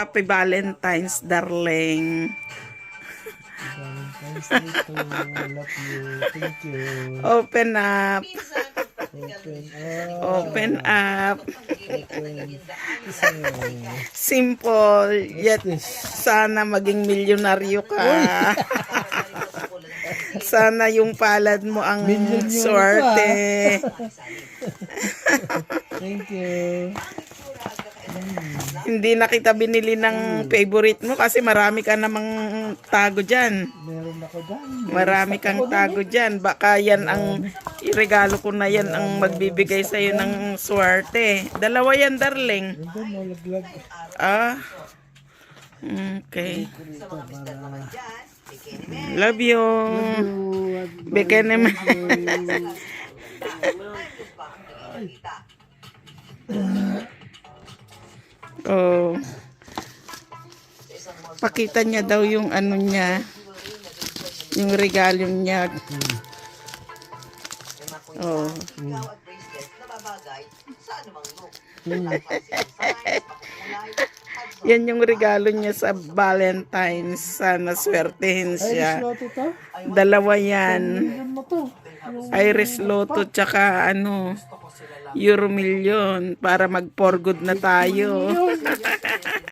Happy Valentine's, darling. Valentine's Day to love you. Thank you. Open up. Open Open up. up. Open. Isa. Simple. Yet, What's this? sana maging milyonaryo ka. Sana yung palad mo ang Milyon yun swerte. Thank you. Hindi na kita binili ng favorite mo kasi marami ka namang tago dyan. Meron ako dyan. Marami kang tago dyan. Baka yan ang iregalo ko na yan ang magbibigay sa'yo ng swerte. Dalawa yan, darling. Ito, malaglag. Ah. Okay. Ito para... Love you. Bigyan naman. Oh. Pakita niya daw yung ano niya. Yung regalo niya. Oh. Yan yung regalo niya sa Valentine's. Sana swertehin siya. Loto to? Dalawa yan. Yan mo to. Iris Lotto tsaka ano, Euro Million para mag for good na tayo.